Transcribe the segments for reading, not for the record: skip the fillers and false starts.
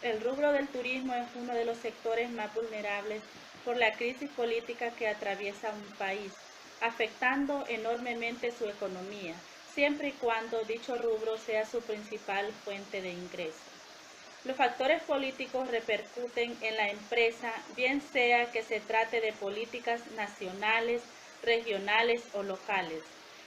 El rubro del turismo es uno de los sectores más vulnerables por la crisis política que atraviesa un país, afectando enormemente su economía, siempre y cuando dicho rubro sea su principal fuente de ingresos. Los factores políticos repercuten en la empresa, bien sea que se trate de políticas nacionales, regionales o locales.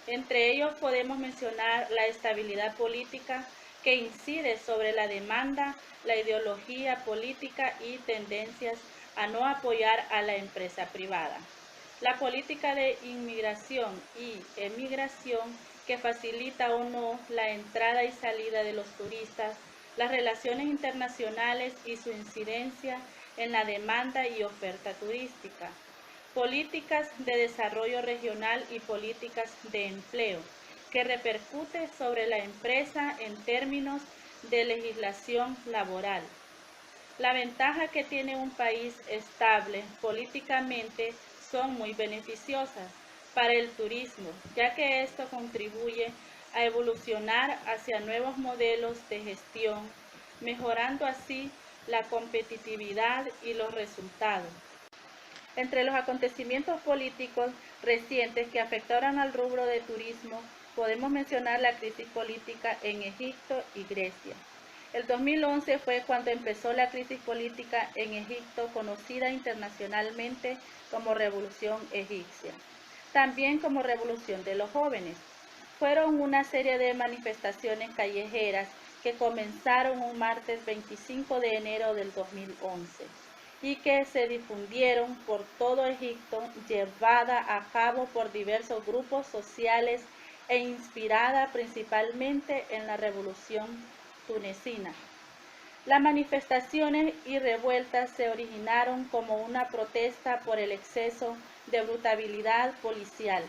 Entre ellos podemos mencionar la estabilidad política, que incide sobre la demanda, la ideología política y tendencias a no apoyar a la empresa privada. La política de inmigración y emigración, que facilita o no la entrada y salida de los turistas, las relaciones internacionales y su incidencia en la demanda y oferta turística, políticas de desarrollo regional y políticas de empleo, que repercute sobre la empresa en términos de legislación laboral. La ventaja que tiene un país estable políticamente son muy beneficiosas para el turismo, ya que esto contribuye a evolucionar hacia nuevos modelos de gestión, mejorando así la competitividad y los resultados. Entre los acontecimientos políticos recientes que afectaron al rubro de turismo, podemos mencionar la crisis política en Egipto y Grecia. El 2011 fue cuando empezó la crisis política en Egipto, conocida internacionalmente como Revolución Egipcia, también como Revolución de los Jóvenes. Fueron una serie de manifestaciones callejeras que comenzaron un martes 25 de enero del 2011 y que se difundieron por todo Egipto, llevada a cabo por diversos grupos sociales e inspirada principalmente en la Revolución tunecina. Las manifestaciones y revueltas se originaron como una protesta por el exceso de brutalidad policial,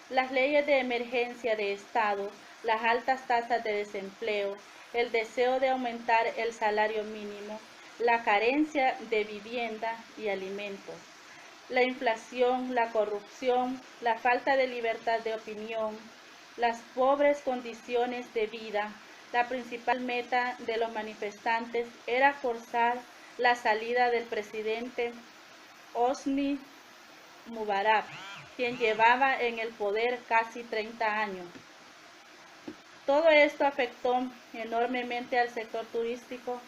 las leyes de emergencia de Estado, las altas tasas de desempleo, el deseo de aumentar el salario mínimo, la carencia de vivienda y alimentos, la inflación, la corrupción, la falta de libertad de opinión, las pobres condiciones de vida. La principal meta de los manifestantes era forzar la salida del presidente Hosni Mubarak, quien llevaba en el poder casi 30 años. Todo esto afectó enormemente al sector turístico,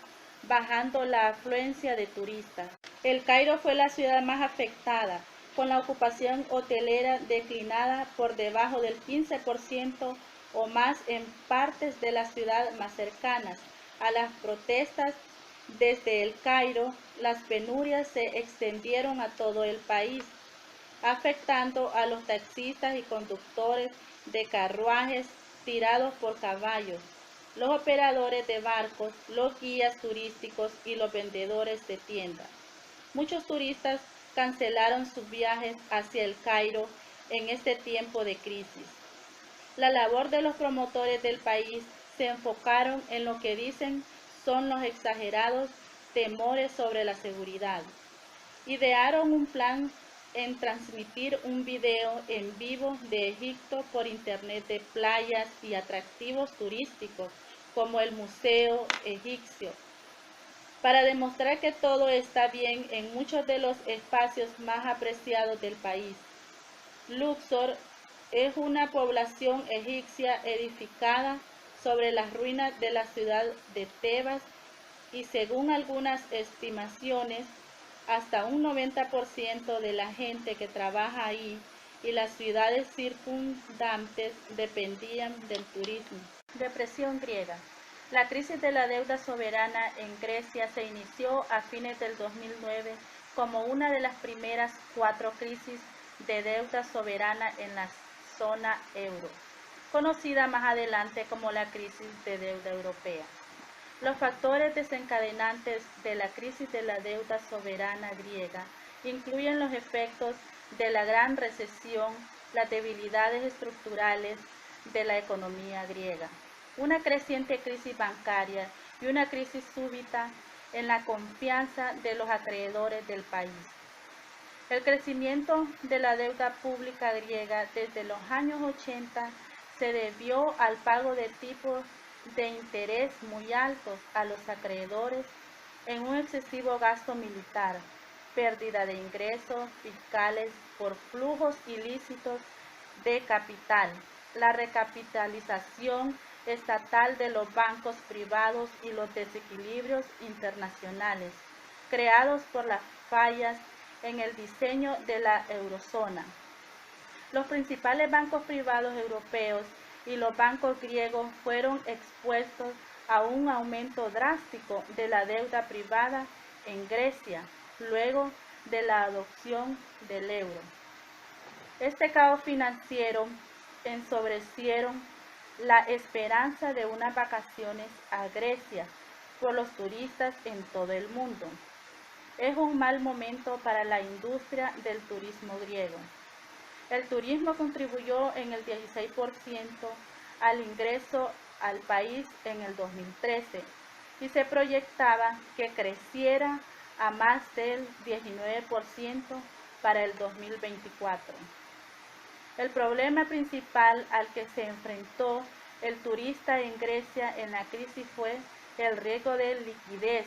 bajando la afluencia de turistas. El Cairo fue la ciudad más afectada, con la ocupación hotelera declinada por debajo del 15% o más en partes de la ciudad más cercanas a las protestas. Desde el Cairo, las penurias se extendieron a todo el país, afectando a los taxistas y conductores de carruajes tirados por caballos, los operadores de barcos, los guías turísticos y los vendedores de tiendas. Muchos turistas cancelaron sus viajes hacia el Cairo en este tiempo de crisis. La labor de los promotores del país se enfocaron en lo que dicen son los exagerados temores sobre la seguridad. Idearon un plan en transmitir un video en vivo de Egipto por internet de playas y atractivos turísticos como el Museo Egipcio, para demostrar que todo está bien en muchos de los espacios más apreciados del país. Luxor es una población egipcia edificada sobre las ruinas de la ciudad de Tebas y, según algunas estimaciones, hasta un 90% de la gente que trabaja ahí y las ciudades circundantes dependían del turismo. Depresión griega. La crisis de la deuda soberana en Grecia se inició a fines del 2009 como una de las primeras 4 crisis de deuda soberana en la zona euro, conocida más adelante como la crisis de deuda europea. Los factores desencadenantes de la crisis de la deuda soberana griega incluyen los efectos de la gran recesión, las debilidades estructurales de la economía griega, una creciente crisis bancaria y una crisis súbita en la confianza de los acreedores del país. El crecimiento de la deuda pública griega desde los años 80 se debió al pago de tipos de interés muy altos a los acreedores, en un excesivo gasto militar, pérdida de ingresos fiscales por flujos ilícitos de capital, la recapitalización estatal de los bancos privados y los desequilibrios internacionales creados por las fallas en el diseño de la eurozona. Los principales bancos privados europeos y los bancos griegos fueron expuestos a un aumento drástico de la deuda privada en Grecia, luego de la adopción del euro. Este caos financiero ensobrecieron la esperanza de unas vacaciones a Grecia por los turistas en todo el mundo. Es un mal momento para la industria del turismo griego. El turismo contribuyó en el 16% al ingreso al país en el 2013 y se proyectaba que creciera a más del 19% para el 2024. El problema principal al que se enfrentó el turista en Grecia en la crisis fue el riesgo de liquidez.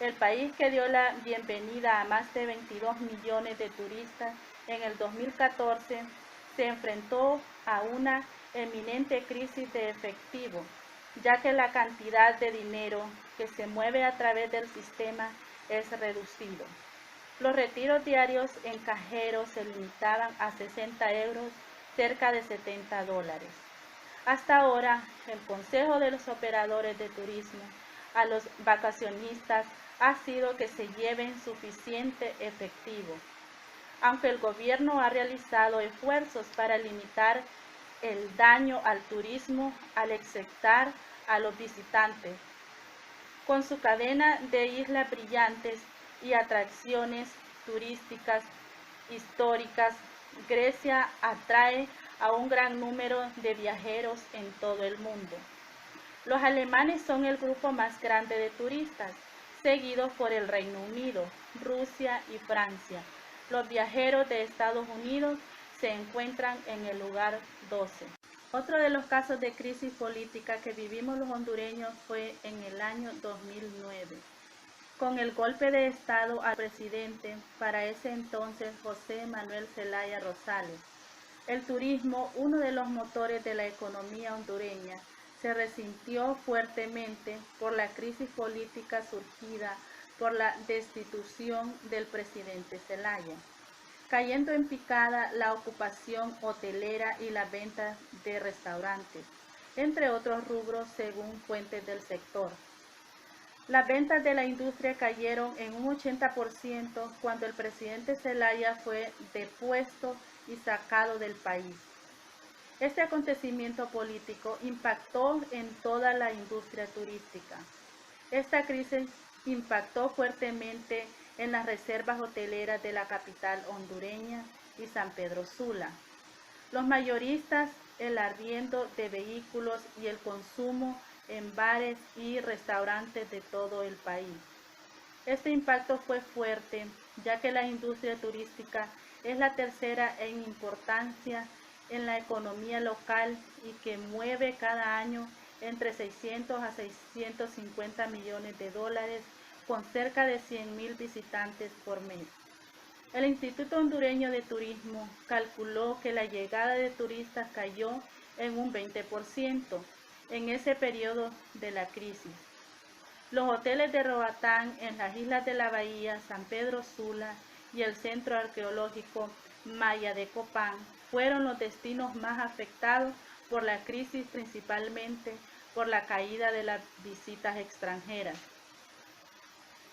El país que dio la bienvenida a más de 22 millones de turistas en el 2014 se enfrentó a una eminente crisis de efectivo, ya que la cantidad de dinero que se mueve a través del sistema es reducido. Los retiros diarios en cajeros se limitaban a 60 euros, cerca de $70. Hasta ahora, el consejo de los operadores de turismo a los vacacionistas ha sido que se lleven suficiente efectivo, aunque el gobierno ha realizado esfuerzos para limitar el daño al turismo al exceptar a los visitantes. Con su cadena de islas brillantes y atracciones turísticas históricas, Grecia atrae a un gran número de viajeros en todo el mundo. Los alemanes son el grupo más grande de turistas, seguidos por el Reino Unido, Rusia y Francia. Los viajeros de Estados Unidos se encuentran en el lugar 12. Otro de los casos de crisis política que vivimos los hondureños fue en el año 2009, con el golpe de Estado al presidente, para ese entonces José Manuel Zelaya Rosales. El turismo, uno de los motores de la economía hondureña, se resintió fuertemente por la crisis política surgida por la destitución del presidente Zelaya, cayendo en picada la ocupación hotelera y la venta de restaurantes, entre otros rubros según fuentes del sector. Las ventas de la industria cayeron en un 80% cuando el presidente Zelaya fue depuesto y sacado del país. Este acontecimiento político impactó en toda la industria turística. Esta crisis impactó fuertemente en las reservas hoteleras de la capital hondureña y San Pedro Sula. Los mayoristas, el arriendo de vehículos y el consumo en bares y restaurantes de todo el país. Este impacto fue fuerte, ya que la industria turística es la tercera en importancia en la economía local y que mueve cada año entre 600 a 650 millones de dólares con cerca de 100,000 visitantes por mes. El Instituto Hondureño de Turismo calculó que la llegada de turistas cayó en un 20% en ese periodo de la crisis. Los hoteles de Roatán en las islas de la Bahía, San Pedro Sula y el Centro Arqueológico Maya de Copán fueron los destinos más afectados por la crisis, principalmente por la caída de las visitas extranjeras.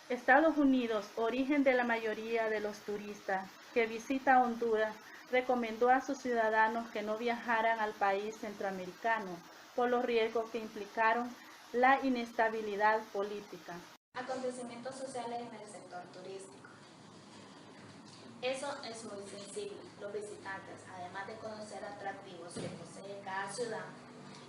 Estados Unidos, origen de la mayoría de los turistas que visita Honduras, recomendó a sus ciudadanos que no viajaran al país centroamericano por los riesgos que implicaron la inestabilidad política. Acontecimientos sociales en el sector turístico. Eso es muy sensible. Los visitantes, además de conocer atractivos que posee cada ciudad,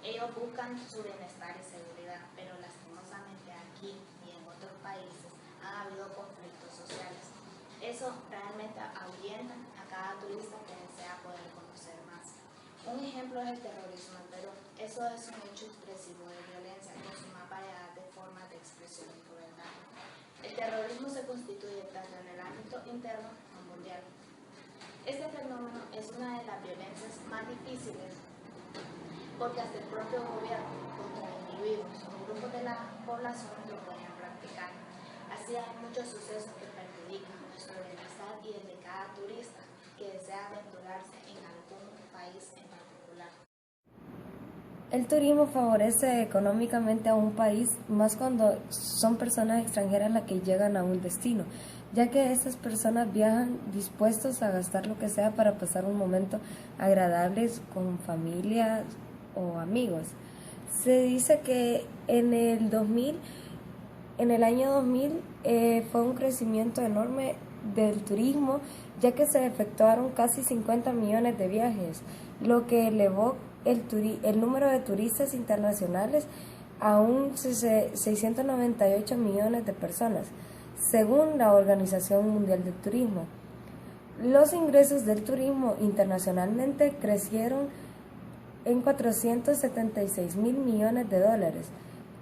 ellos buscan su bienestar y seguridad, pero lastimosamente aquí y en otros países han habido conflictos sociales. Eso realmente ahuyenta a cada turista que desea poder conocer más. Un ejemplo ejemplo es el terrorismo en Perú. Eso es un hecho expresivo de violencia con su más variedad de formas de expresión y crueldad. El terrorismo se constituye tanto en el ámbito interno como mundial. Este fenómeno es una de las violencias más difíciles porque hasta el propio gobierno contra individuos o grupos de la población lo pueden practicar. Así hay muchos sucesos que perjudican nuestro bienestar y el de cada turista que desea aventurarse en algún país en particular. El turismo favorece económicamente a un país más cuando son personas extranjeras las que llegan a un destino, ya que estas personas viajan dispuestos a gastar lo que sea para pasar un momento agradable con familia o amigos. Se dice que en el año 2000 fue un crecimiento enorme del turismo, ya que se efectuaron casi 50 millones de viajes, lo que elevó el número de turistas internacionales a un 698 millones de personas, según la Organización Mundial del Turismo. Los ingresos del turismo internacionalmente crecieron en 476 mil millones de dólares.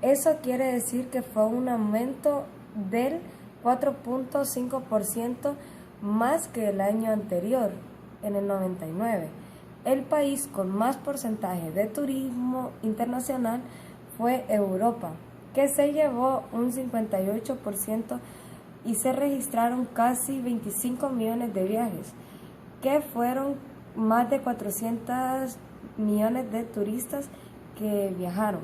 Eso quiere decir que fue un aumento del 4.5% más que el año anterior, en el 99. El país con más porcentaje de turismo internacional fue Europa, que se llevó un 58% y se registraron casi 25 millones de viajes, que fueron más de 400 millones de turistas que viajaron.